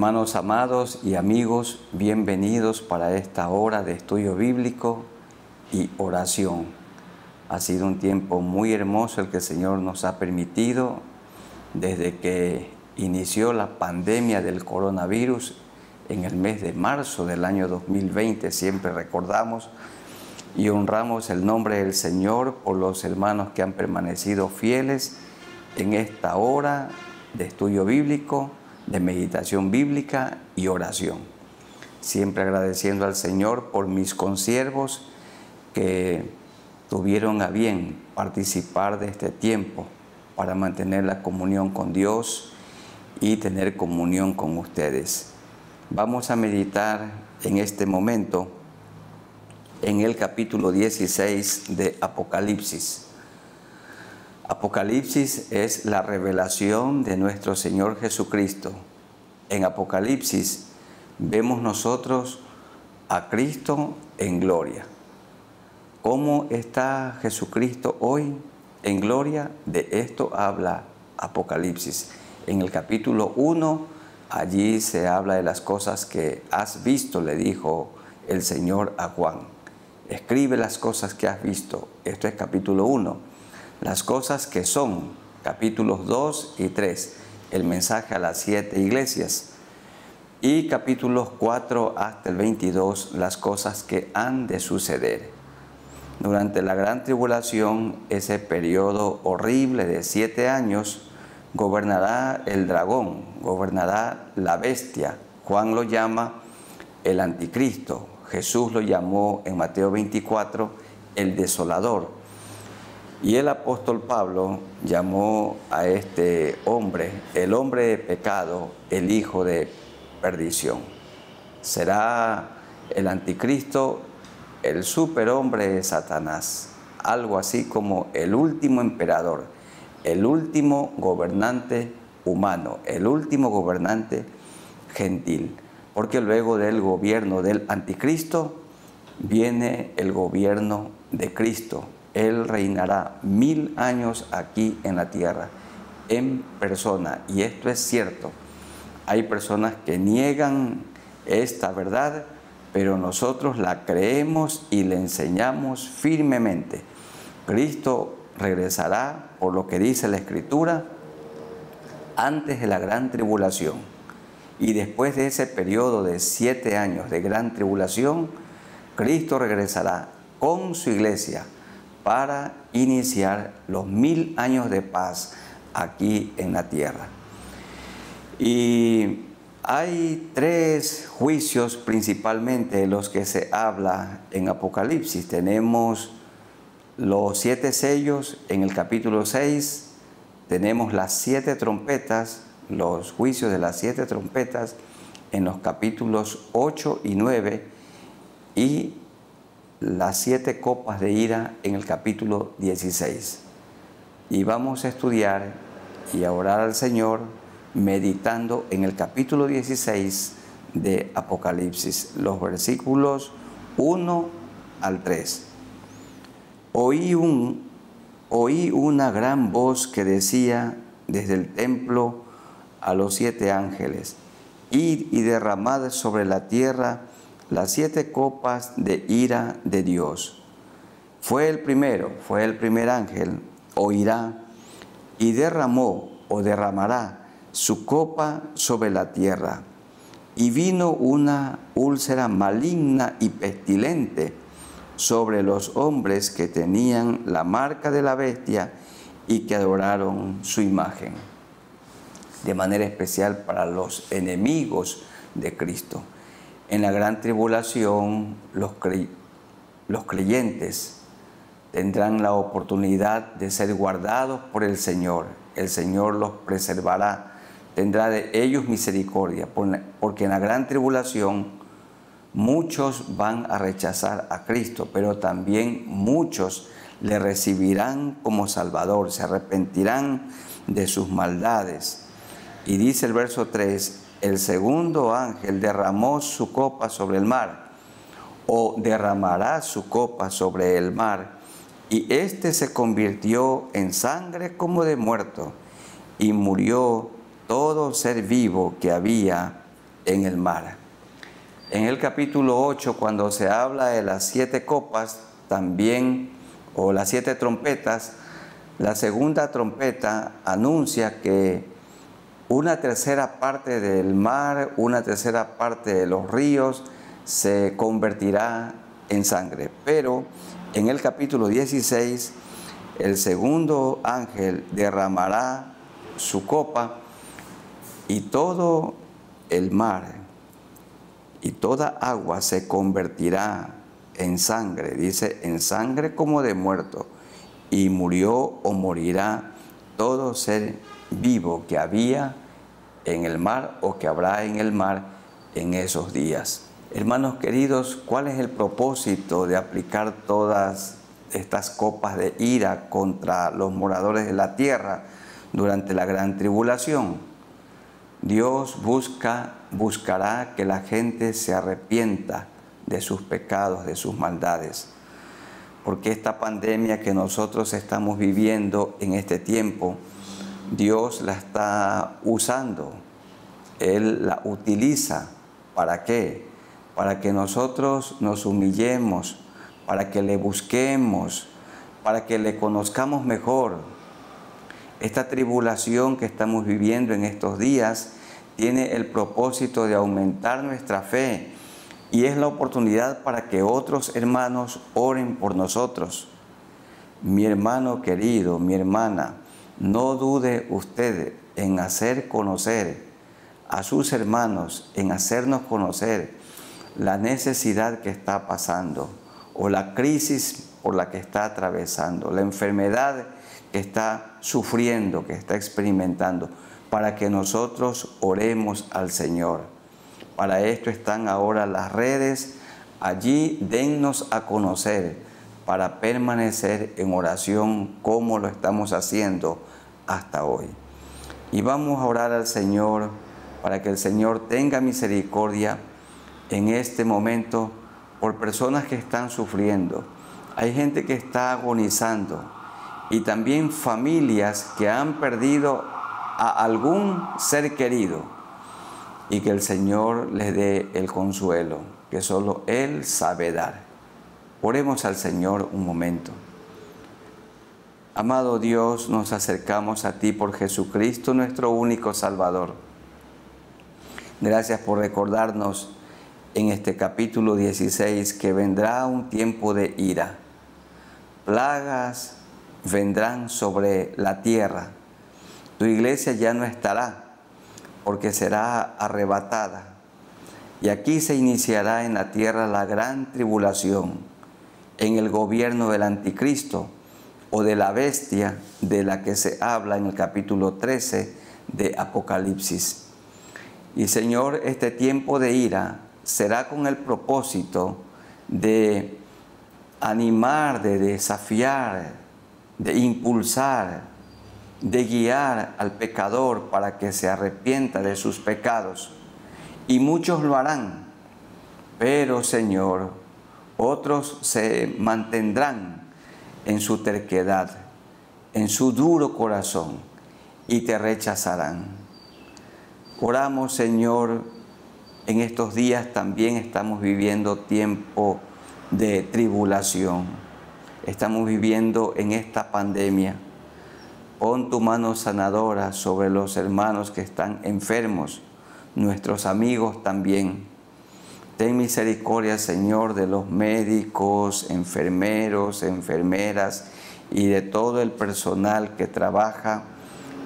Hermanos amados y amigos, bienvenidos para esta hora de estudio bíblico y oración. Ha sido un tiempo muy hermoso el que el Señor nos ha permitido desde que inició la pandemia del coronavirus en el mes de marzo del año 2020. Siempre recordamos y honramos el nombre del Señor por los hermanos que han permanecido fieles en esta hora de estudio bíblico, de meditación bíblica y oración. Siempre agradeciendo al Señor por mis consiervos que tuvieron a bien participar de este tiempo para mantener la comunión con Dios y tener comunión con ustedes. Vamos a meditar en este momento en el capítulo 16 de Apocalipsis. Apocalipsis es la revelación de nuestro Señor Jesucristo. En Apocalipsis vemos nosotros a Cristo en gloria. ¿Cómo está Jesucristo hoy en gloria? De esto habla Apocalipsis. En el capítulo 1, allí se habla de las cosas que has visto, le dijo el Señor a Juan. Escribe las cosas que has visto. Esto es capítulo 1. Las cosas que son, capítulos 2 y 3, el mensaje a las 7 iglesias. Y capítulos 4 hasta el 22, las cosas que han de suceder. Durante la gran tribulación, ese periodo horrible de 7 años, gobernará el dragón, gobernará la bestia. Juan lo llama el anticristo. Jesús lo llamó en Mateo 24 el desolador. Y el apóstol Pablo llamó a este hombre, el hombre de pecado, el hijo de perdición. Será el anticristo, el superhombre de Satanás, algo así como el último emperador, el último gobernante humano, el último gobernante gentil. Porque luego del gobierno del anticristo viene el gobierno de Cristo. Él reinará 1000 años aquí en la tierra, en persona. Y esto es cierto. Hay personas que niegan esta verdad, pero nosotros la creemos y la enseñamos firmemente. Cristo regresará, por lo que dice la Escritura, antes de la gran tribulación. Y después de ese periodo de 7 años de gran tribulación, Cristo regresará con su iglesia para iniciar los 1000 años de paz aquí en la tierra. Y hay 3 juicios principalmente de los que se habla en Apocalipsis. Tenemos los 7 sellos en el capítulo 6, tenemos las 7 trompetas, los juicios de las 7 trompetas en los capítulos 8 y 9 y las 7 copas de ira en el capítulo 16. Y vamos a estudiar y a orar al Señor meditando en el capítulo 16 de Apocalipsis, los versículos 1 al 3. Oí una gran voz que decía desde el templo a los 7 ángeles: id y derramad sobre la tierra las 7 copas de ira de Dios. Fue el primer ángel, oirá, y derramó o derramará su copa sobre la tierra. Y vino una úlcera maligna y pestilente sobre los hombres que tenían la marca de la bestia y que adoraron su imagen. De manera especial para los enemigos de Cristo. En la gran tribulación, los creyentes tendrán la oportunidad de ser guardados por el Señor. El Señor los preservará, tendrá de ellos misericordia, porque en la gran tribulación muchos van a rechazar a Cristo, pero también muchos le recibirán como Salvador, se arrepentirán de sus maldades. Y dice el verso 3, el segundo ángel derramó su copa sobre el mar, o derramará su copa sobre el mar, y éste se convirtió en sangre como de muerto, y murió todo ser vivo que había en el mar. En el capítulo 8, cuando se habla de las 7 copas, también, o las 7 trompetas, la segunda trompeta anuncia que una tercera parte del mar, una tercera parte de los ríos se convertirá en sangre. Pero en el capítulo 16, el segundo ángel derramará su copa y todo el mar y toda agua se convertirá en sangre, dice, en sangre como de muerto, y murió o morirá todo ser vivo que había en el mar o que habrá en el mar en esos días. Hermanos queridos, ¿cuál es el propósito de aplicar todas estas copas de ira contra los moradores de la tierra durante la gran tribulación? Dios buscará que la gente se arrepienta de sus pecados, de sus maldades. Porque esta pandemia que nosotros estamos viviendo en este tiempo, Dios la está usando. Él la utiliza. ¿Para qué? Para que nosotros nos humillemos, para que le busquemos, para que le conozcamos mejor. Esta tribulación que estamos viviendo en estos días tiene el propósito de aumentar nuestra fe y es la oportunidad para que otros hermanos oren por nosotros. Mi hermano querido, mi hermana, no dude usted en hacer conocer a sus hermanos, en hacernos conocer la necesidad que está pasando o la crisis por la que está atravesando, la enfermedad que está sufriendo, que está experimentando, para que nosotros oremos al Señor. Para esto están ahora las redes. Allí dennos a conocer para permanecer en oración como lo estamos haciendo hasta hoy. Y vamos a orar al Señor para que el Señor tenga misericordia en este momento por personas que están sufriendo. Hay gente que está agonizando y también familias que han perdido a algún ser querido y que el Señor les dé el consuelo que solo Él sabe dar. Oremos al Señor un momento. Amado Dios, nos acercamos a ti por Jesucristo, nuestro único Salvador. Gracias por recordarnos en este capítulo 16 que vendrá un tiempo de ira. Plagas vendrán sobre la tierra. Tu iglesia ya no estará porque será arrebatada. Y aquí se iniciará en la tierra la gran tribulación, en el gobierno del anticristo o de la bestia de la que se habla en el capítulo 13 de Apocalipsis. Y Señor, este tiempo de ira será con el propósito de animar, de desafiar, de impulsar, de guiar al pecador para que se arrepienta de sus pecados. Y muchos lo harán, pero Señor, otros se mantendrán en su terquedad, en su duro corazón, y te rechazarán. Oramos, Señor, en estos días también estamos viviendo tiempo de tribulación. Estamos viviendo en esta pandemia. Pon tu mano sanadora sobre los hermanos que están enfermos, nuestros amigos también. Ten misericordia, Señor, de los médicos, enfermeros, enfermeras y de todo el personal que trabaja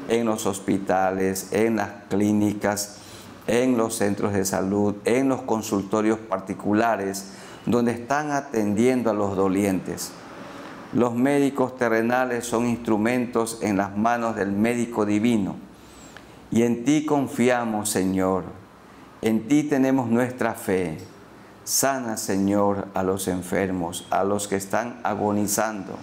en los hospitales, en las clínicas, en los centros de salud, en los consultorios particulares, donde están atendiendo a los dolientes. Los médicos terrenales son instrumentos en las manos del médico divino. Y en ti confiamos, Señor. En ti tenemos nuestra fe. Sana, Señor, a los enfermos, a los que están agonizando.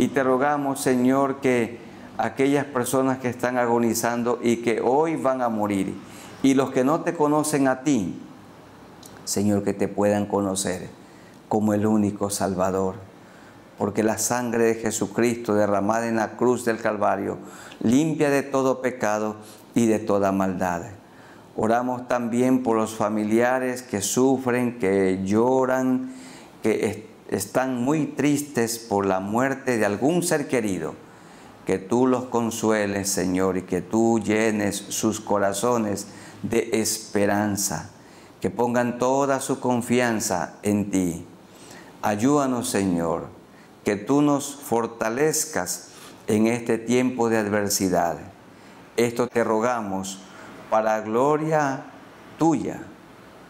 Y te rogamos, Señor, que aquellas personas que están agonizando y que hoy van a morir, y los que no te conocen a ti, Señor, que te puedan conocer como el único Salvador. Porque la sangre de Jesucristo derramada en la cruz del Calvario limpia de todo pecado y de toda maldad. Oramos también por los familiares que sufren, que lloran, que están muy tristes por la muerte de algún ser querido. Que tú los consueles, Señor, y que tú llenes sus corazones de esperanza. Que pongan toda su confianza en ti. Ayúdanos, Señor, que tú nos fortalezcas en este tiempo de adversidad. Esto te rogamos para gloria tuya,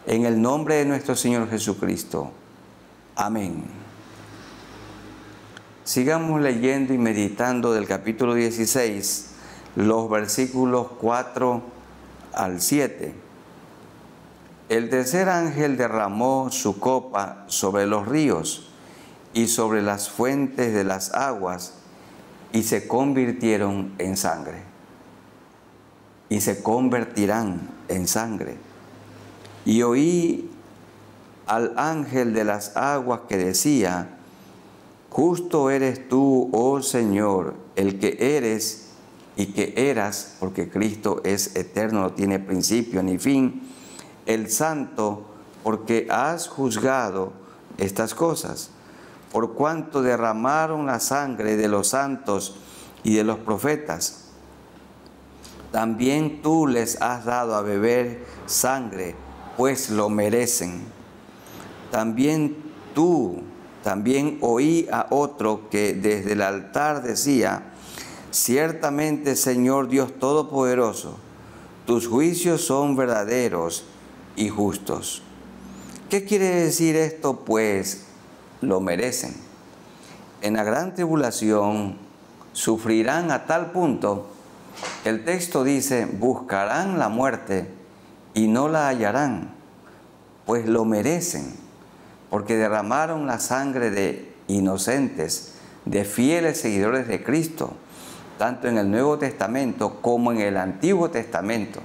en el nombre de nuestro Señor Jesucristo. Amén. Sigamos leyendo y meditando del capítulo 16, los versículos 4 al 7. El tercer ángel derramó su copa sobre los ríos y sobre las fuentes de las aguas, y se convirtieron en sangre. Y se convertirán en sangre. Y oí al ángel de las aguas que decía: justo eres tú, oh Señor, el que eres y que eras, porque Cristo es eterno, no tiene principio ni fin, el santo, porque has juzgado estas cosas, por cuanto derramaron la sangre de los santos y de los profetas. También tú les has dado a beber sangre, pues lo merecen. También oí a otro que desde el altar decía: ciertamente, Señor Dios Todopoderoso, tus juicios son verdaderos y justos. ¿Qué quiere decir esto? Pues lo merecen. En la gran tribulación sufrirán a tal punto que el texto dice: buscarán la muerte y no la hallarán, pues lo merecen, porque derramaron la sangre de inocentes, de fieles seguidores de Cristo, tanto en el Nuevo Testamento como en el Antiguo Testamento.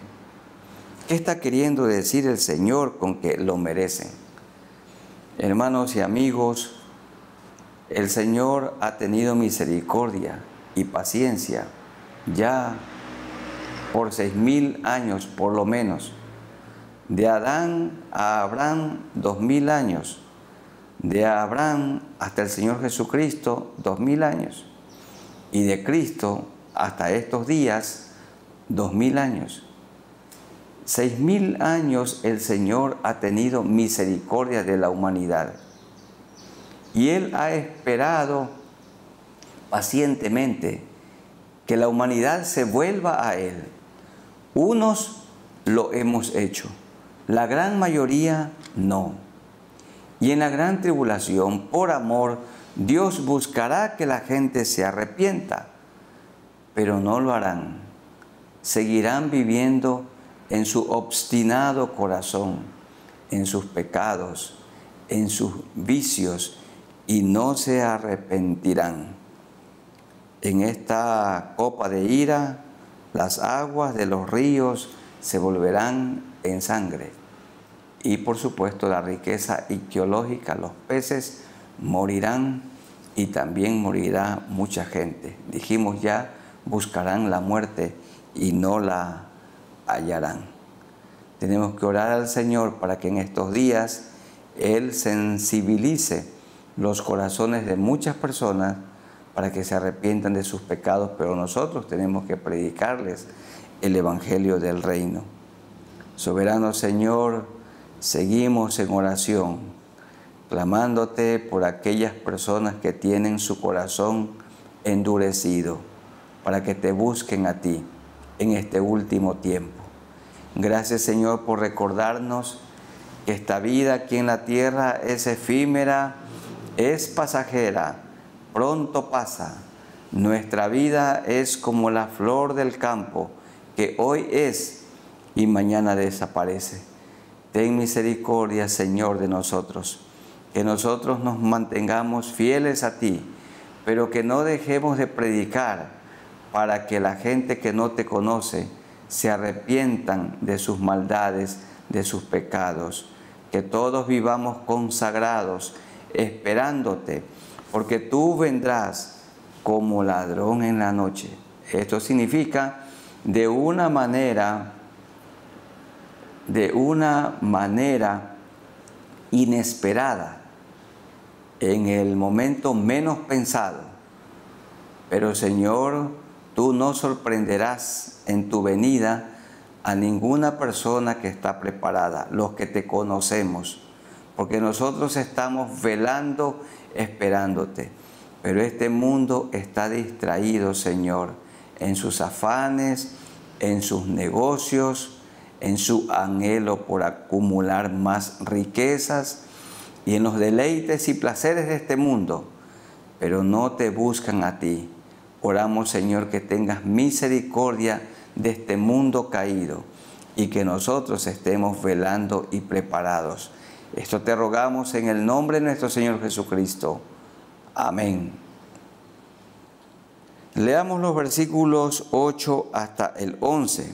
¿Qué está queriendo decir el Señor con que lo merecen? Hermanos y amigos, el Señor ha tenido misericordia y paciencia ya por 6.000 años por lo menos. De Adán a Abraham, 2.000 años. De Abraham hasta el Señor Jesucristo, 2.000 años. Y de Cristo hasta estos días, 2.000 años. 6.000 años el Señor ha tenido misericordia de la humanidad. Y Él ha esperado pacientemente que la humanidad se vuelva a Él. Unos lo hemos hecho, la gran mayoría no. Y en la gran tribulación, por amor, Dios buscará que la gente se arrepienta, pero no lo harán. Seguirán viviendo en su obstinado corazón, en sus pecados, en sus vicios, y no se arrepentirán. En esta copa de ira, las aguas de los ríos se volverán en sangre. Y por supuesto la riqueza ictiológica, los peces morirán y también morirá mucha gente. Dijimos ya, buscarán la muerte y no la hallarán. Tenemos que orar al Señor para que en estos días Él sensibilice los corazones de muchas personas para que se arrepientan de sus pecados, pero nosotros tenemos que predicarles el Evangelio del Reino. Soberano Señor, seguimos en oración, clamándote por aquellas personas que tienen su corazón endurecido, para que te busquen a ti en este último tiempo. Gracias, Señor, por recordarnos que esta vida aquí en la tierra es efímera, es pasajera, pronto pasa. Nuestra vida es como la flor del campo, que hoy es y mañana desaparece. Ten misericordia, Señor, de nosotros, que nosotros nos mantengamos fieles a ti, pero que no dejemos de predicar para que la gente que no te conoce se arrepientan de sus maldades, de sus pecados. Que todos vivamos consagrados, esperándote, porque tú vendrás como ladrón en la noche. Esto significa de una manera de una manera inesperada, en el momento menos pensado. Pero Señor, tú no sorprenderás en tu venida a ninguna persona que está preparada, los que te conocemos, porque nosotros estamos velando, esperándote. Pero este mundo está distraído, Señor, en sus afanes, en sus negocios, en su anhelo por acumular más riquezas y en los deleites y placeres de este mundo, pero no te buscan a ti. Oramos, Señor, que tengas misericordia de este mundo caído y que nosotros estemos velando y preparados. Esto te rogamos en el nombre de nuestro Señor Jesucristo. Amén. Leamos los versículos 8 hasta el 11.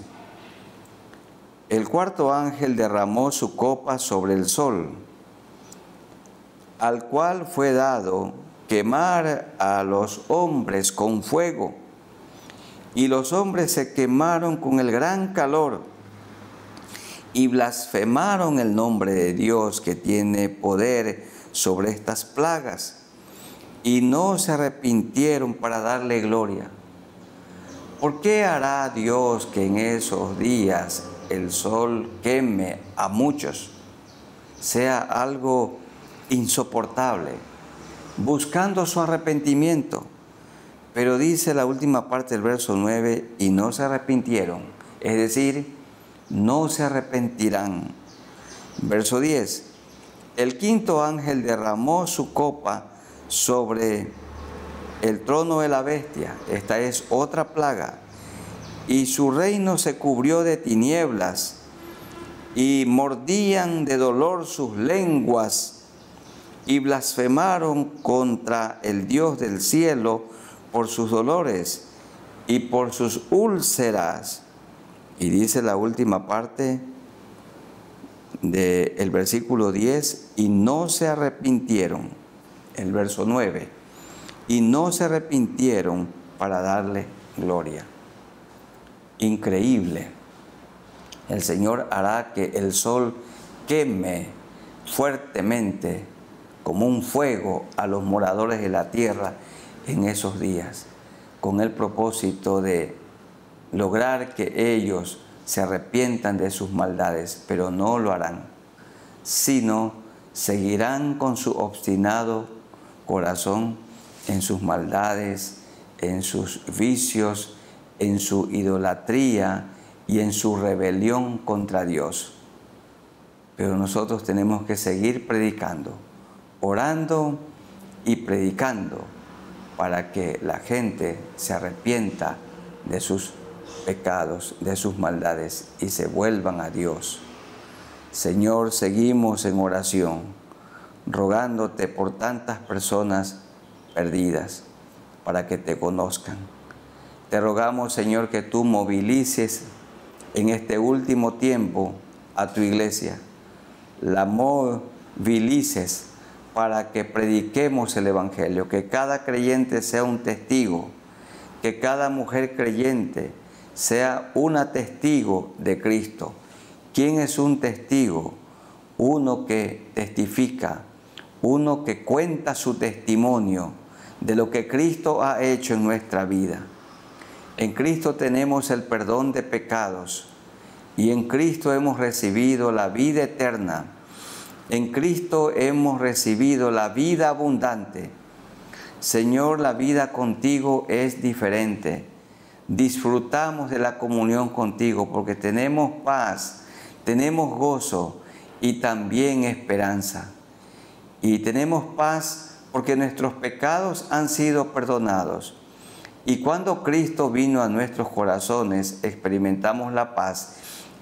El cuarto ángel derramó su copa sobre el sol, al cual fue dado quemar a los hombres con fuego, y los hombres se quemaron con el gran calor y blasfemaron el nombre de Dios, que tiene poder sobre estas plagas, y no se arrepintieron para darle gloria. ¿Por qué hará Dios que en esos días el sol queme a muchos? Sea algo insoportable, buscando su arrepentimiento. Pero dice la última parte del verso 9, y no se arrepintieron, es decir, no se arrepentirán. Verso 10, el quinto ángel derramó su copa sobre el trono de la bestia, esta es otra plaga, y su reino se cubrió de tinieblas, y mordían de dolor sus lenguas, y blasfemaron contra el Dios del cielo por sus dolores y por sus úlceras. Y dice la última parte del versículo 10, y no se arrepintieron, el verso 9, y no se arrepintieron para darle gloria. Increíble. El Señor hará que el sol queme fuertemente como un fuego a los moradores de la tierra en esos días, con el propósito de lograr que ellos se arrepientan de sus maldades, pero no lo harán, sino seguirán con su obstinado corazón en sus maldades, en sus vicios, en su idolatría y en su rebelión contra Dios. Pero nosotros tenemos que seguir predicando, orando y predicando para que la gente se arrepienta de sus pecados, de sus maldades y se vuelvan a Dios. Señor, seguimos en oración, rogándote por tantas personas perdidas para que te conozcan. Te rogamos, Señor, que tú movilices en este último tiempo a tu iglesia, la movilices para que prediquemos el Evangelio, que cada creyente sea un testigo, que cada mujer creyente sea una testigo de Cristo. ¿Quién es un testigo? Uno que testifica, uno que cuenta su testimonio de lo que Cristo ha hecho en nuestra vida. En Cristo tenemos el perdón de pecados y en Cristo hemos recibido la vida eterna. En Cristo hemos recibido la vida abundante. Señor, la vida contigo es diferente. Disfrutamos de la comunión contigo porque tenemos paz, tenemos gozo y también esperanza. Y tenemos paz porque nuestros pecados han sido perdonados. Y cuando Cristo vino a nuestros corazones, experimentamos la paz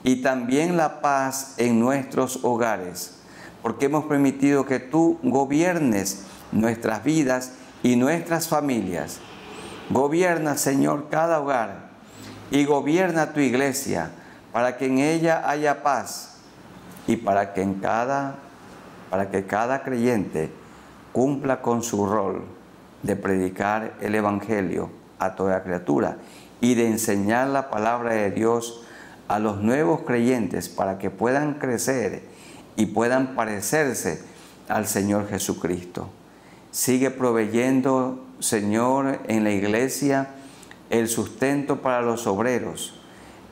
y también la paz en nuestros hogares, porque hemos permitido que tú gobiernes nuestras vidas y nuestras familias. Gobierna, Señor, cada hogar y gobierna tu iglesia para que en ella haya paz y para que cada creyente cumpla con su rol de predicar el Evangelio a toda criatura y de enseñar la palabra de Dios a los nuevos creyentes para que puedan crecer y puedan parecerse al Señor Jesucristo. Sigue proveyendo, Señor, en la iglesia el sustento para los obreros,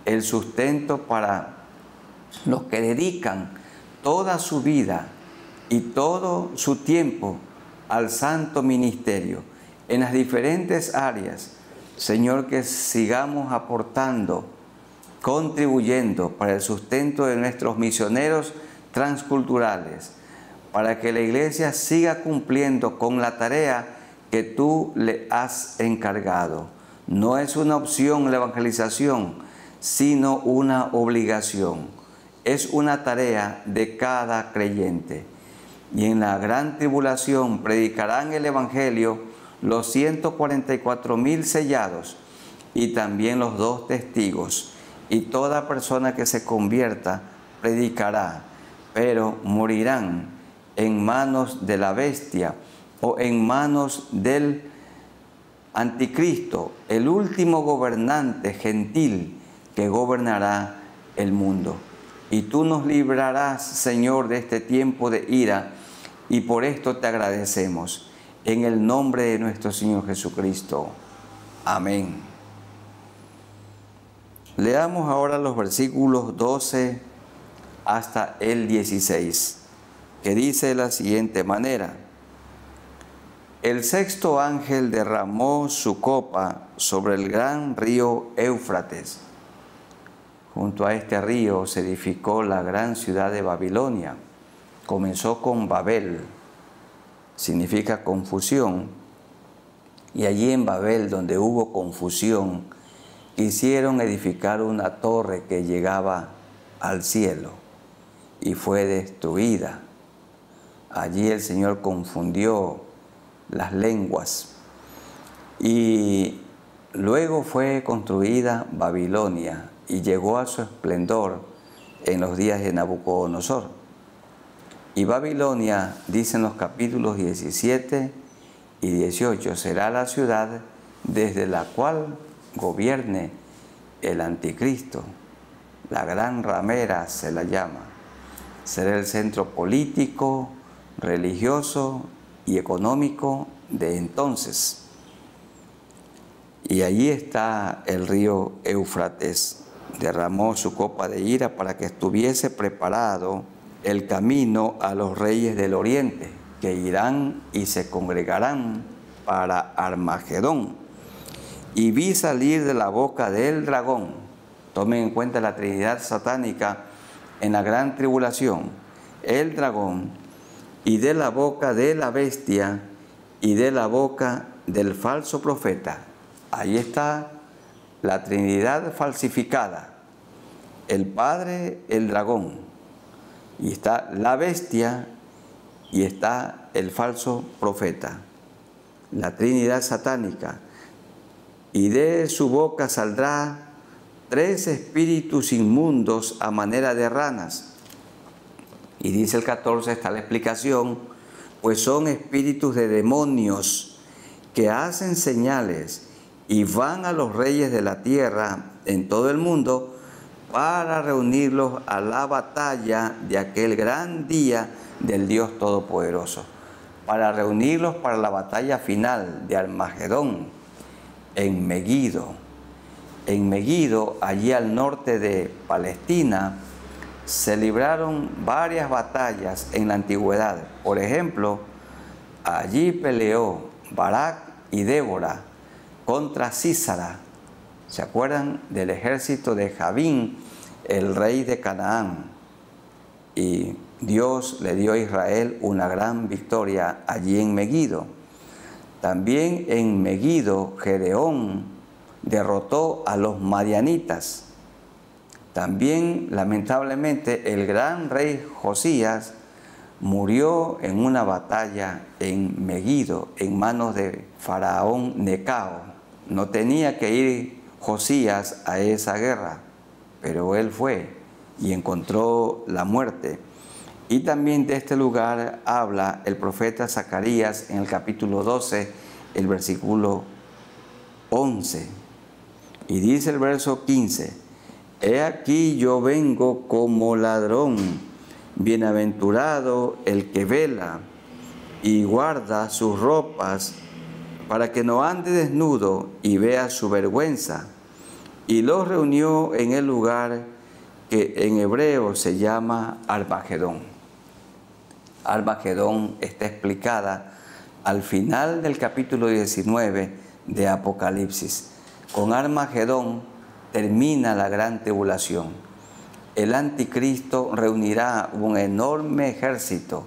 el sustento para los que dedican toda su vida y todo su tiempo al santo ministerio en las diferentes áreas. Señor, que sigamos aportando, contribuyendo para el sustento de nuestros misioneros transculturales, para que la iglesia siga cumpliendo con la tarea que tú le has encargado. No es una opción la evangelización, sino una obligación. Es una tarea de cada creyente. Y en la gran tribulación predicarán el evangelio los 144,000 sellados y también los 2 testigos. Y toda persona que se convierta predicará, pero morirán en manos de la bestia o en manos del anticristo, el último gobernante gentil que gobernará el mundo. Y tú nos librarás, Señor, de este tiempo de ira, y por esto te agradecemos. En el nombre de nuestro Señor Jesucristo. Amén. Leamos ahora los versículos 12 hasta el 16, que dice de la siguiente manera: El sexto ángel derramó su copa sobre el gran río Éufrates. Junto a este río se edificó la gran ciudad de Babilonia. Comenzó con Babel, significa confusión, y allí en Babel, donde hubo confusión, quisieron edificar una torre que llegaba al cielo y fue destruida. Allí el Señor confundió las lenguas y luego fue construida Babilonia y llegó a su esplendor en los días de Nabucodonosor. Y Babilonia, dicen los capítulos 17 y 18, será la ciudad desde la cual gobierne el anticristo. La gran ramera se la llama. Será el centro político, religioso y económico de entonces. Y allí está el río Éufrates. Derramó su copa de ira para que estuviese preparado el camino a los reyes del oriente, que irán y se congregarán para Armagedón. Y vi salir de la boca del dragón, tomen en cuenta la Trinidad satánica en la gran tribulación, el dragón, y de la boca de la bestia, y de la boca del falso profeta. Ahí está la Trinidad falsificada, el Padre, el dragón, y está la bestia, y está el falso profeta, la Trinidad satánica. Y de su boca saldrá 3 espíritus inmundos a manera de ranas. Y dice el 14, está la explicación, pues son espíritus de demonios que hacen señales y van a los reyes de la tierra en todo el mundo para reunirlos a la batalla de aquel gran día del Dios Todopoderoso, para reunirlos para la batalla final de Armagedón en Megido. En Megido, allí al norte de Palestina, se libraron varias batallas en la antigüedad. Por ejemplo, allí peleó Barak y Débora contra Sísara. ¿Se acuerdan del ejército de Javín, el rey de Canaán? Y Dios le dio a Israel una gran victoria allí en Megido. También en Megido, Gedeón derrotó a los madianitas. También, lamentablemente, el gran rey Josías murió en una batalla en Megido, en manos de Faraón Necao. No tenía que ir Josías a esa guerra, pero él fue y encontró la muerte. Y también de este lugar habla el profeta Zacarías en el capítulo 12, el versículo 11. Y dice el verso 15: He aquí yo vengo como ladrón. Bienaventurado el que vela y guarda sus ropas, para que no ande desnudo y vea su vergüenza. Y los reunió en el lugar que en hebreo se llama Armagedón. Armagedón está explicada al final del capítulo 19 de Apocalipsis. Con Armagedón termina la gran tribulación. El anticristo reunirá un enorme ejército.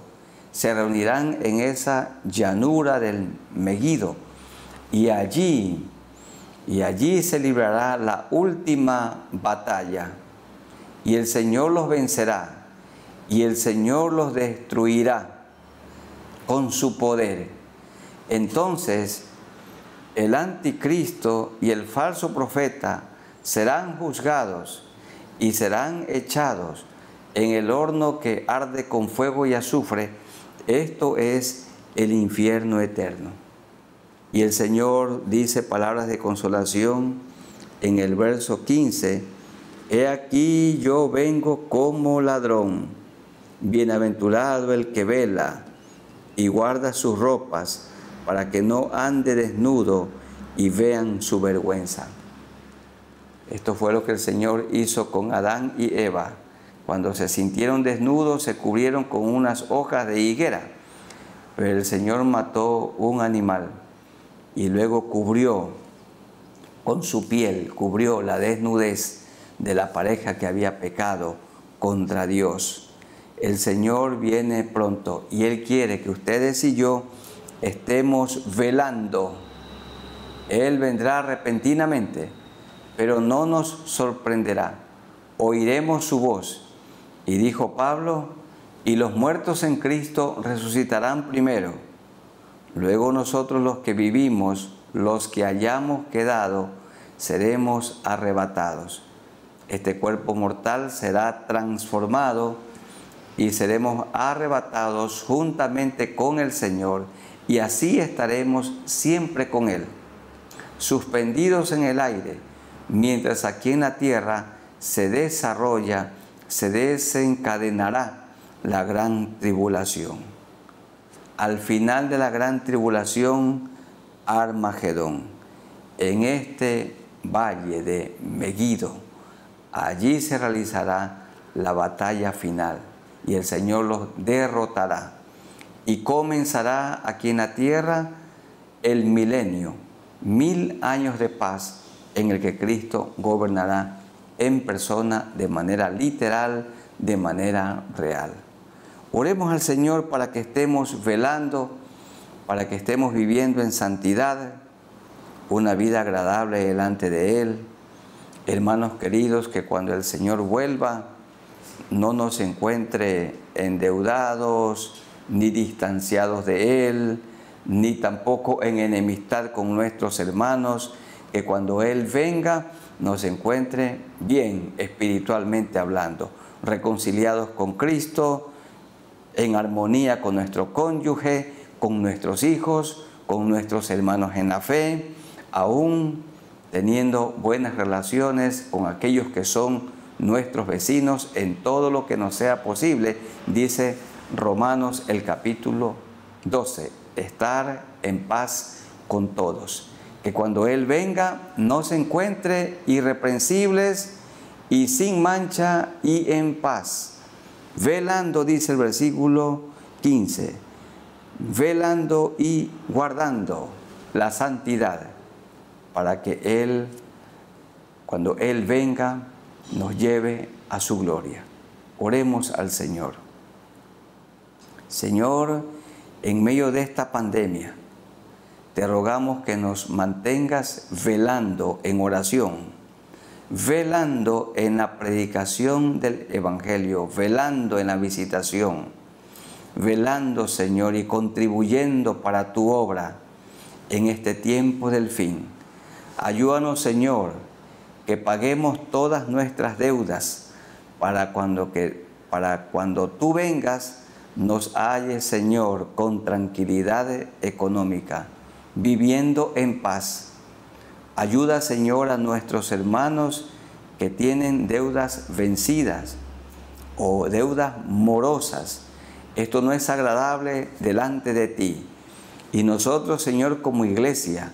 Se reunirán en esa llanura del Megido y allí se librará la última batalla y el Señor los vencerá y el Señor los destruirá con su poder. Entonces el anticristo y el falso profeta serán juzgados y serán echados en el horno que arde con fuego y azufre. Esto es el infierno eterno. Y el Señor dice palabras de consolación en el verso 15. He aquí yo vengo como ladrón. Bienaventurado el que vela y guarda sus ropas, para que no ande desnudo y vean su vergüenza. Esto fue lo que el Señor hizo con Adán y Eva. Cuando se sintieron desnudos, se cubrieron con unas hojas de higuera. Pero el Señor mató un animal y luego cubrió con su piel, cubrió la desnudez de la pareja que había pecado contra Dios. El Señor viene pronto y Él quiere que ustedes y yo estemos velando. Él vendrá repentinamente, pero no nos sorprenderá. Oiremos su voz. Y dijo Pablo, y los muertos en Cristo resucitarán primero. Luego nosotros los que vivimos, los que hayamos quedado, seremos arrebatados. Este cuerpo mortal será transformado y seremos arrebatados juntamente con el Señor, y así estaremos siempre con Él, suspendidos en el aire, mientras aquí en la tierra se desencadenará la gran tribulación. Al final de la gran tribulación, Armagedón, en este valle de Megido, allí se realizará la batalla final y el Señor los derrotará. Y comenzará aquí en la tierra el milenio, 1000 años de paz en el que Cristo gobernará en persona, de manera literal, de manera real. Oremos al Señor para que estemos velando, para que estemos viviendo en santidad, una vida agradable delante de Él. Hermanos queridos, que cuando el Señor vuelva, no nos encuentre endeudados, ni distanciados de Él, ni tampoco en enemistad con nuestros hermanos, que cuando Él venga nos encuentre bien espiritualmente hablando, reconciliados con Cristo, en armonía con nuestro cónyuge, con nuestros hijos, con nuestros hermanos en la fe, aún teniendo buenas relaciones con aquellos que son nuestros vecinos en todo lo que nos sea posible, dice Romanos el capítulo 12, estar en paz con todos. Que cuando Él venga nos encuentre irreprensibles y sin mancha y en paz. Velando, dice el versículo 15, velando y guardando la santidad, para que Él, cuando Él venga, nos lleve a su gloria. Oremos al Señor. Señor, en medio de esta pandemia, te rogamos que nos mantengas velando en oración, velando en la predicación del Evangelio, velando en la visitación, velando, Señor, y contribuyendo para tu obra en este tiempo del fin. Ayúdanos, Señor, que paguemos todas nuestras deudas para cuando tú vengas nos halles, Señor, con tranquilidad económica, viviendo en paz. Ayuda, Señor, a nuestros hermanos que tienen deudas vencidas o deudas morosas. Esto no es agradable delante de ti. Y nosotros, Señor, como iglesia,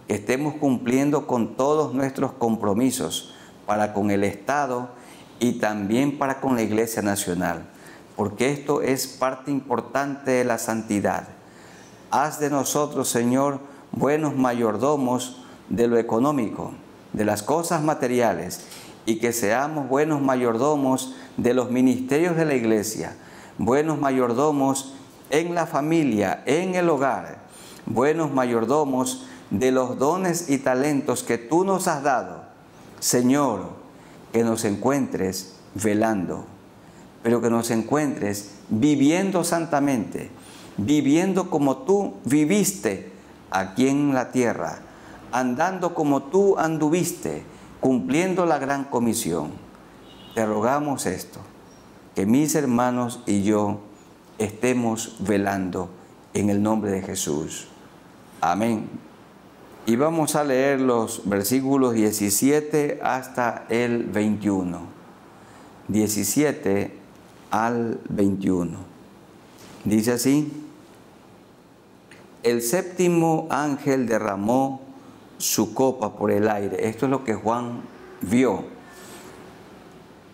estemos cumpliendo con todos nuestros compromisos para con el Estado y también para con la Iglesia Nacional, porque esto es parte importante de la santidad. Haz de nosotros, Señor, buenos mayordomos de lo económico, de las cosas materiales, y que seamos buenos mayordomos de los ministerios de la Iglesia, buenos mayordomos en la familia, en el hogar, buenos mayordomos de los dones y talentos que tú nos has dado. Señor, que nos encuentres velando, pero que nos encuentres viviendo santamente, viviendo como tú viviste aquí en la tierra, andando como tú anduviste, cumpliendo la gran comisión. Te rogamos esto, que mis hermanos y yo estemos velando en el nombre de Jesús. Amén. Y vamos a leer los versículos 17 hasta el 21. 17 al 21. Dice así: el séptimo ángel derramó su copa por el aire. Esto es lo que Juan vio.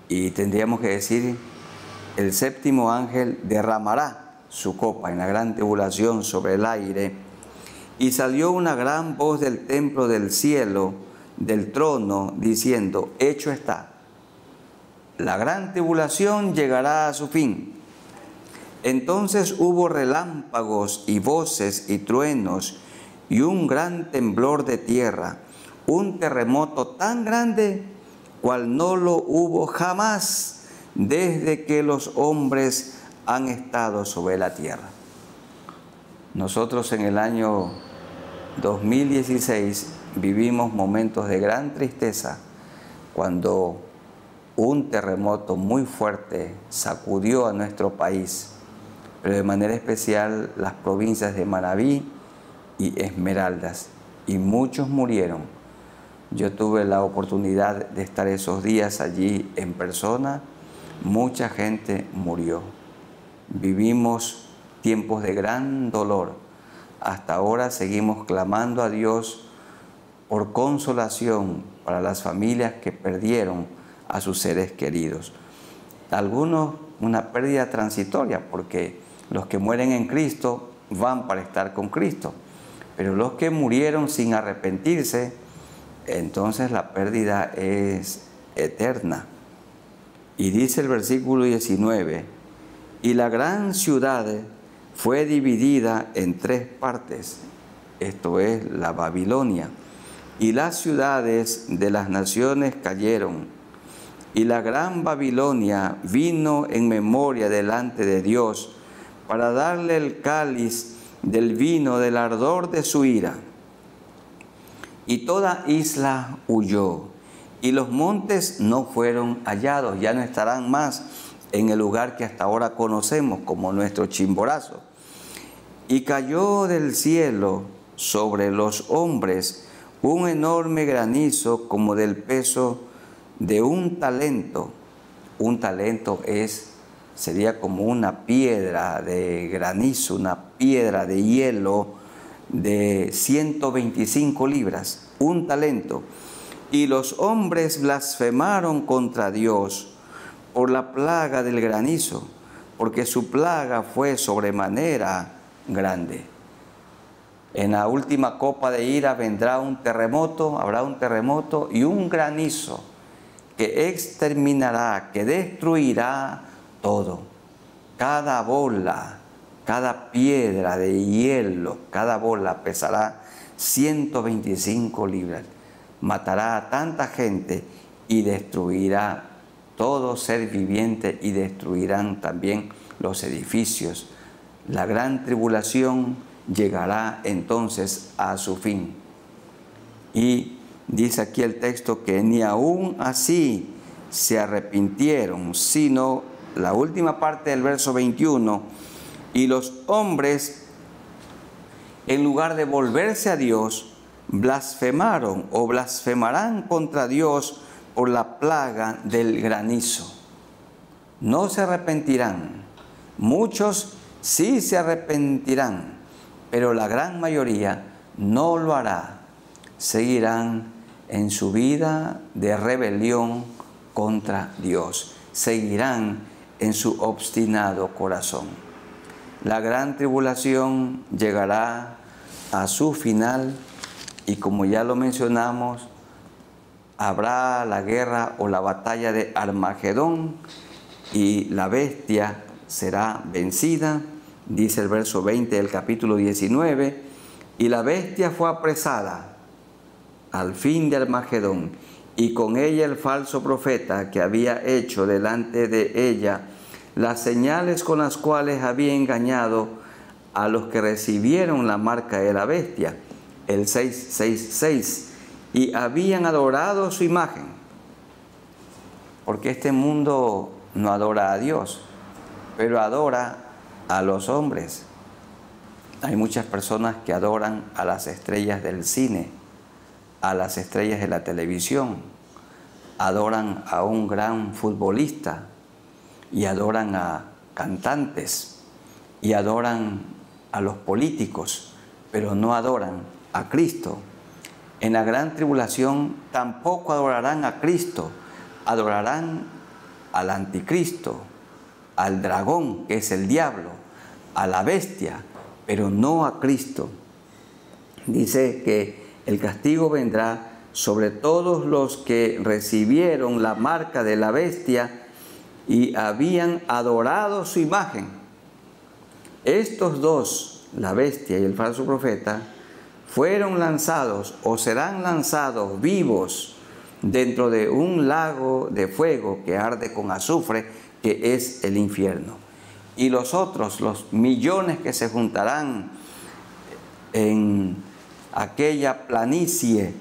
Y tendríamos que decir, el séptimo ángel derramará su copa en la gran tribulación sobre el aire. Y salió una gran voz del templo del cielo, del trono, diciendo: hecho está. La gran tribulación llegará a su fin. Entonces hubo relámpagos y voces y truenos y un gran temblor de tierra, un terremoto tan grande cual no lo hubo jamás desde que los hombres han estado sobre la tierra. Nosotros en el año 2016 vivimos momentos de gran tristeza cuando un terremoto muy fuerte sacudió a nuestro país, pero de manera especial las provincias de Manabí y Esmeraldas, y muchos murieron. Yo tuve la oportunidad de estar esos días allí en persona. Mucha gente murió. Vivimos tiempos de gran dolor. Hasta ahora seguimos clamando a Dios por consolación para las familias que perdieron a sus seres queridos. Algunos una pérdida transitoria, porque los que mueren en Cristo van para estar con Cristo, pero los que murieron sin arrepentirse, entonces la pérdida es eterna. Y dice el versículo 19, y la gran ciudad fue dividida en 3 partes, esto es la Babilonia, y las ciudades de las naciones cayeron, y la gran Babilonia vino en memoria delante de Dios para darle el cáliz del vino del ardor de su ira. Y toda isla huyó, y los montes no fueron hallados, ya no estarán más en el lugar que hasta ahora conocemos como nuestro Chimborazo. Y cayó del cielo sobre los hombres un enorme granizo como del peso de un talento. Un talento sería como una piedra de granizo, una piedra de hielo de 125 libras, un talento. Y los hombres blasfemaron contra Dios por la plaga del granizo, porque su plaga fue sobremanera grande. En la última copa de ira vendrá un terremoto, habrá un terremoto y un granizo que exterminará, que destruirá todo. Cada bola, cada piedra de hielo, cada bola pesará 125 libras. Matará a tanta gente y destruirá todo ser viviente y destruirán también los edificios. La gran tribulación llegará entonces a su fin. Y dice aquí el texto que ni aún así se arrepintieron, sino la última parte del verso 21, y los hombres, en lugar de volverse a Dios, blasfemaron o blasfemarán contra Dios por la plaga del granizo. No se arrepentirán. Muchos sí se arrepentirán, pero la gran mayoría no lo hará. Seguirán en su vida de rebelión contra Dios. Seguirán en su obstinado corazón. La gran tribulación llegará a su final y, como ya lo mencionamos, habrá la guerra o la batalla de Armagedón y la bestia será vencida, dice el verso 20 del capítulo 19, y la bestia fue apresada al fin de Armagedón, y con ella el falso profeta que había hecho delante de ella las señales con las cuales había engañado a los que recibieron la marca de la bestia, el 666, y habían adorado su imagen. Porque este mundo no adora a Dios, pero adora a los hombres. Hay muchas personas que adoran a las estrellas del cine, a las estrellas de la televisión, adoran a un gran futbolista y adoran a cantantes y adoran a los políticos, pero no adoran a Cristo. En la gran tribulación tampoco adorarán a Cristo, adorarán al anticristo, al dragón, que es el diablo, a la bestia, pero no a Cristo. Dice que el castigo vendrá sobre todos los que recibieron la marca de la bestia y habían adorado su imagen. Estos dos, la bestia y el falso profeta, fueron lanzados o serán lanzados vivos dentro de un lago de fuego que arde con azufre, que es el infierno. Y los otros, los millones que se juntarán en aquella planicie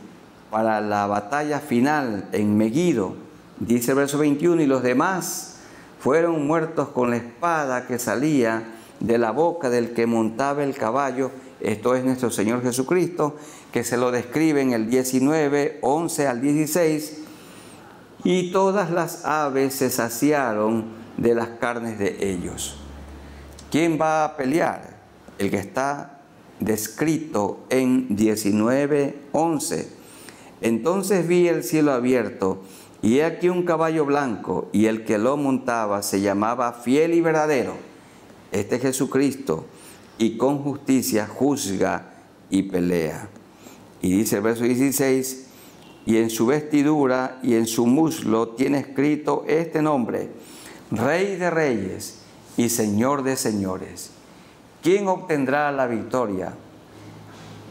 para la batalla final en Meguido, dice el verso 21, y los demás fueron muertos con la espada que salía de la boca del que montaba el caballo, esto es nuestro Señor Jesucristo, que se lo describe en el 19, 11 al 16, y todas las aves se saciaron de las carnes de ellos. ¿Quién va a pelear? El que está descrito en 19, 11. Entonces vi el cielo abierto, y he aquí un caballo blanco, y el que lo montaba se llamaba Fiel y Verdadero. Este es Jesucristo, y con justicia juzga y pelea. Y dice el verso 16, y en su vestidura y en su muslo tiene escrito este nombre: Rey de Reyes y Señor de Señores. ¿Quién obtendrá la victoria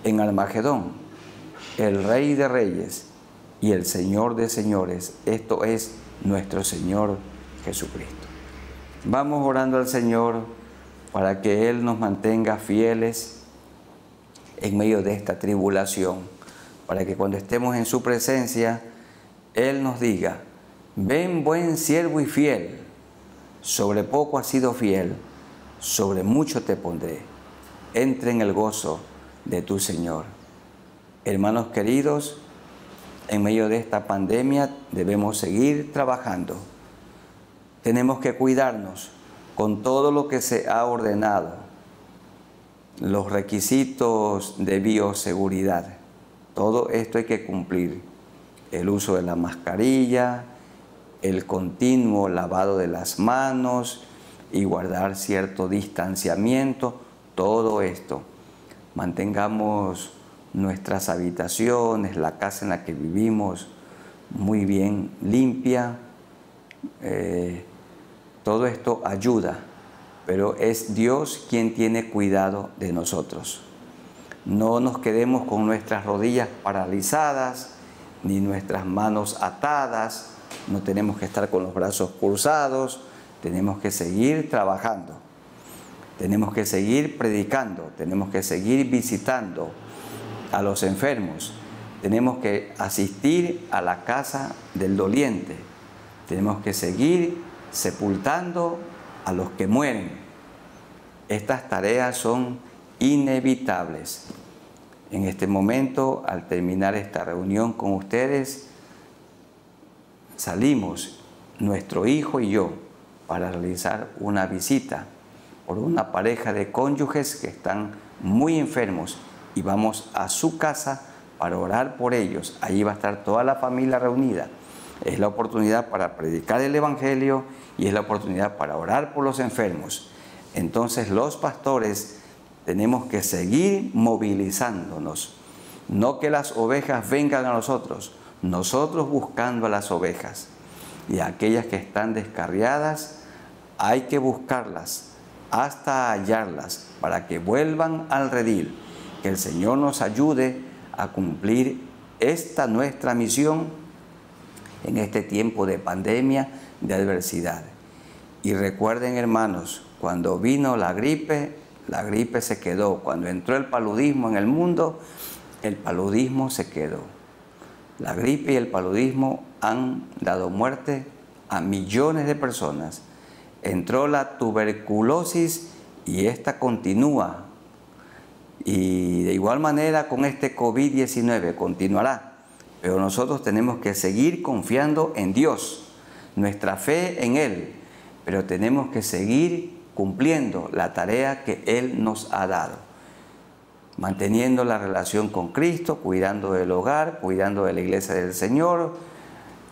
en Armagedón? El Rey de Reyes y el Señor de Señores. Esto es nuestro Señor Jesucristo. Vamos orando al Señor para que Él nos mantenga fieles en medio de esta tribulación, para que cuando estemos en su presencia, Él nos diga: ven, buen siervo y fiel, sobre poco has sido fiel, sobre mucho te pondré. Entra en el gozo de tu Señor. Hermanos queridos, en medio de esta pandemia debemos seguir trabajando. Tenemos que cuidarnos con todo lo que se ha ordenado, los requisitos de bioseguridad. Todo esto hay que cumplir. El uso de la mascarilla, el continuo lavado de las manos y guardar cierto distanciamiento, todo esto. Mantengamos nuestras habitaciones, la casa en la que vivimos, muy bien limpia. Todo esto ayuda, pero es Dios quien tiene cuidado de nosotros. No nos quedemos con nuestras rodillas paralizadas, ni nuestras manos atadas. No tenemos que estar con los brazos cruzados. Tenemos que seguir trabajando. Tenemos que seguir predicando. Tenemos que seguir visitando a los enfermos. Tenemos que asistir a la casa del doliente. Tenemos que seguir sepultando a los que mueren. Estas tareas son inevitables. En este momento, al terminar esta reunión con ustedes, salimos, nuestro hijo y yo, para realizar una visita por una pareja de cónyuges que están muy enfermos y vamos a su casa para orar por ellos. Allí va a estar toda la familia reunida. Es la oportunidad para predicar el Evangelio y es la oportunidad para orar por los enfermos. Entonces los pastores tenemos que seguir movilizándonos. No que las ovejas vengan a nosotros buscando a las ovejas. Y aquellas que están descarriadas, hay que buscarlas hasta hallarlas para que vuelvan al redil. Que el Señor nos ayude a cumplir esta nuestra misión en este tiempo de pandemia, de adversidad. Y recuerden, hermanos, cuando vino la gripe se quedó. Cuando entró el paludismo en el mundo, el paludismo se quedó. La gripe y el paludismo han dado muerte a millones de personas. Entró la tuberculosis y esta continúa. Y de igual manera con este COVID-19 continuará. Pero nosotros tenemos que seguir confiando en Dios, nuestra fe en Él. Pero tenemos que seguir cumpliendo la tarea que Él nos ha dado. Manteniendo la relación con Cristo, cuidando del hogar, cuidando de la iglesia del Señor,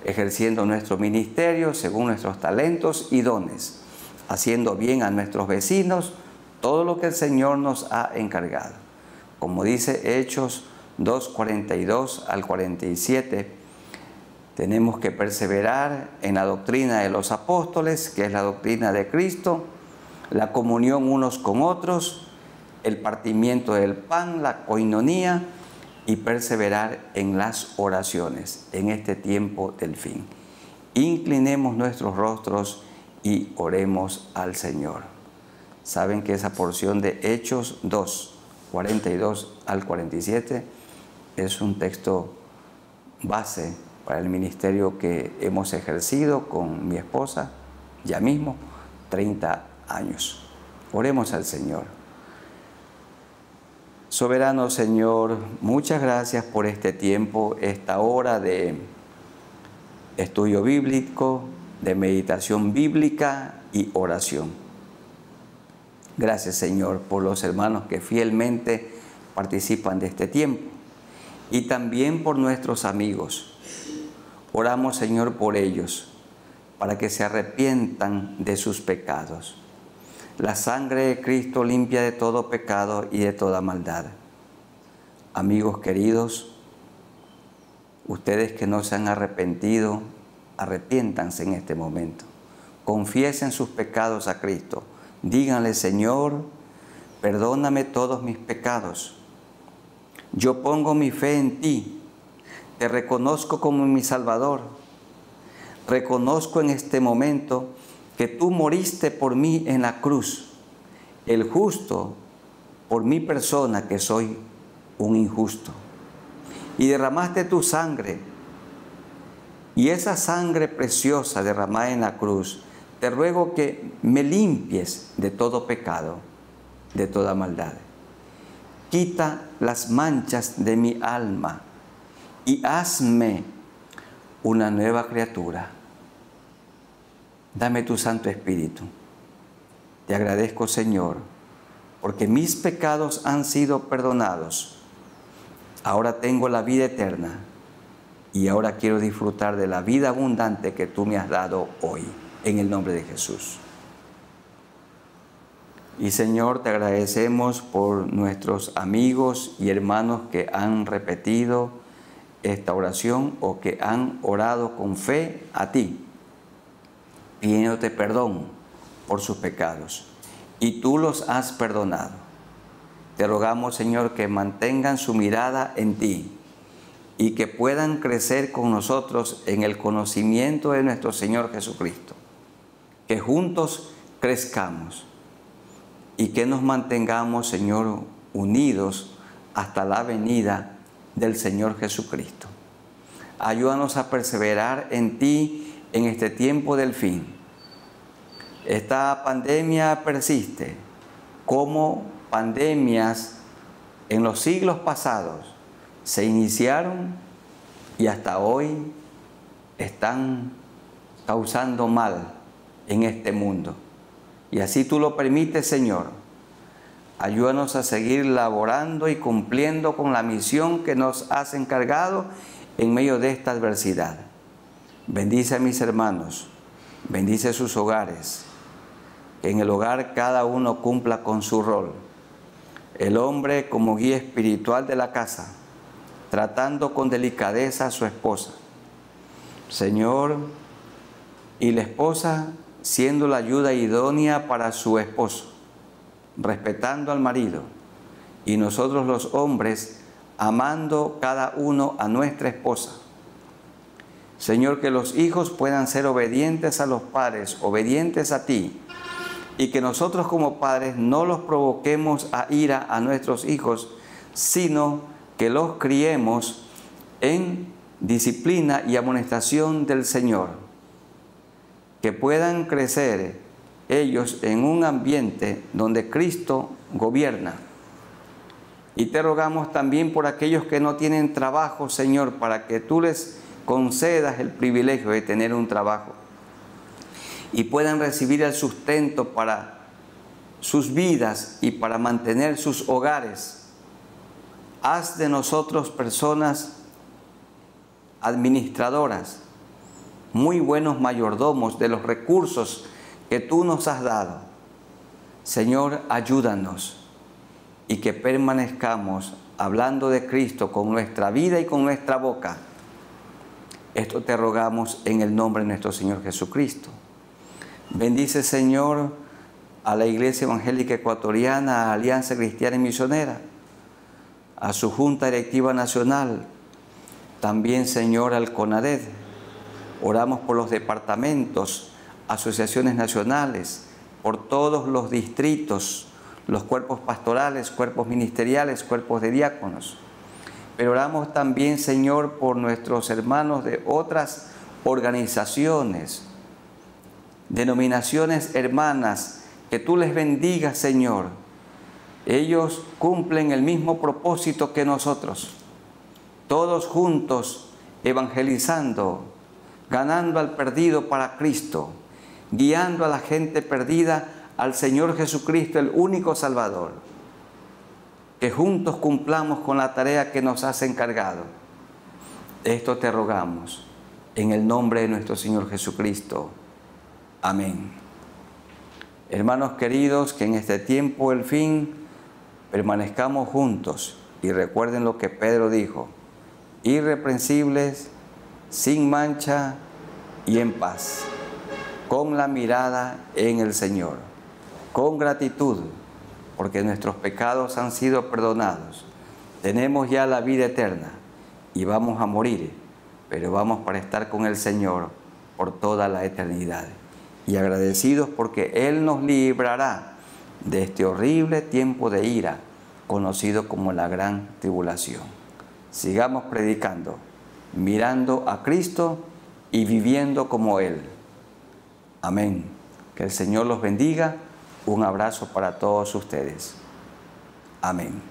ejerciendo nuestro ministerio según nuestros talentos y dones, haciendo bien a nuestros vecinos, todo lo que el Señor nos ha encargado. Como dice Hechos 2:42 al 47, tenemos que perseverar en la doctrina de los apóstoles, que es la doctrina de Cristo, la comunión unos con otros, el partimiento del pan, la coinonía, y perseverar en las oraciones en este tiempo del fin. Inclinemos nuestros rostros y oremos al Señor. Saben que esa porción de Hechos 2:42 al 47 es un texto base para el ministerio que hemos ejercido con mi esposa, ya mismo, 30 años. Oremos al Señor. Soberano Señor, muchas gracias por este tiempo, esta hora de estudio bíblico, de meditación bíblica y oración. Gracias, Señor, por los hermanos que fielmente participan de este tiempo y también por nuestros amigos. Oramos, Señor, por ellos, para que se arrepientan de sus pecados. La sangre de Cristo limpia de todo pecado y de toda maldad. Amigos queridos, ustedes que no se han arrepentido, arrepiéntanse en este momento. Confiesen sus pecados a Cristo. Díganle: Señor, perdóname todos mis pecados. Yo pongo mi fe en ti. Te reconozco como mi Salvador. Reconozco en este momento que tú moriste por mí en la cruz, el justo por mi persona, que soy un injusto, y derramaste tu sangre, y esa sangre preciosa derramada en la cruz, te ruego que me limpies de todo pecado, de toda maldad. Quita las manchas de mi alma y hazme una nueva criatura. Dame tu Santo Espíritu. Te agradezco, Señor, porque mis pecados han sido perdonados. Ahora tengo la vida eterna y ahora quiero disfrutar de la vida abundante que tú me has dado hoy, en el nombre de Jesús. Y, Señor, te agradecemos por nuestros amigos y hermanos que han repetido esta oración o que han orado con fe a ti, pidiéndote perdón por sus pecados, y tú los has perdonado. Te rogamos, Señor, que mantengan su mirada en ti y que puedan crecer con nosotros en el conocimiento de nuestro Señor Jesucristo. Que juntos crezcamos y que nos mantengamos, Señor, unidos hasta la venida del Señor Jesucristo. Ayúdanos a perseverar en ti en este tiempo del fin. Esta pandemia persiste, como pandemias en los siglos pasados se iniciaron y hasta hoy están causando mal en este mundo. Y así tú lo permites, Señor. Ayúdanos a seguir laborando y cumpliendo con la misión que nos has encargado en medio de esta adversidad. Bendice a mis hermanos, bendice sus hogares, que en el hogar cada uno cumpla con su rol. El hombre como guía espiritual de la casa, tratando con delicadeza a su esposa. Señor, y la esposa siendo la ayuda idónea para su esposo, respetando al marido, y nosotros los hombres amando cada uno a nuestra esposa. Señor, que los hijos puedan ser obedientes a los padres, obedientes a ti, y que nosotros como padres no los provoquemos a ira a nuestros hijos, sino que los criemos en disciplina y amonestación del Señor. Que puedan crecer ellos en un ambiente donde Cristo gobierna. Y te rogamos también por aquellos que no tienen trabajo, Señor, para que tú les concedas el privilegio de tener un trabajo y puedan recibir el sustento para sus vidas y para mantener sus hogares. Haz de nosotros personas administradoras, muy buenos mayordomos de los recursos que tú nos has dado. Señor, ayúdanos y que permanezcamos hablando de Cristo con nuestra vida y con nuestra boca. Esto te rogamos en el nombre de nuestro Señor Jesucristo. Bendice, Señor, a la Iglesia Evangélica Ecuatoriana, a Alianza Cristiana y Misionera, a su Junta Directiva Nacional, también, Señor, al CONADED. Oramos por los departamentos, asociaciones nacionales, por todos los distritos, los cuerpos pastorales, cuerpos ministeriales, cuerpos de diáconos. Pero oramos también, Señor, por nuestros hermanos de otras organizaciones, denominaciones hermanas, que tú les bendigas, Señor. Ellos cumplen el mismo propósito que nosotros, todos juntos evangelizando, ganando al perdido para Cristo, guiando a la gente perdida al Señor Jesucristo, el único Salvador. Que juntos cumplamos con la tarea que nos has encargado. Esto te rogamos en el nombre de nuestro Señor Jesucristo. Amén. Hermanos queridos, que en este tiempo del fin permanezcamos juntos y recuerden lo que Pedro dijo: irreprensibles, sin mancha y en paz, con la mirada en el Señor, con gratitud, porque nuestros pecados han sido perdonados. Tenemos ya la vida eterna y vamos a morir, pero vamos para estar con el Señor por toda la eternidad. Y agradecidos porque Él nos librará de este horrible tiempo de ira, conocido como la gran tribulación. Sigamos predicando, mirando a Cristo y viviendo como Él. Amén. Que el Señor los bendiga. Un abrazo para todos ustedes. Amén.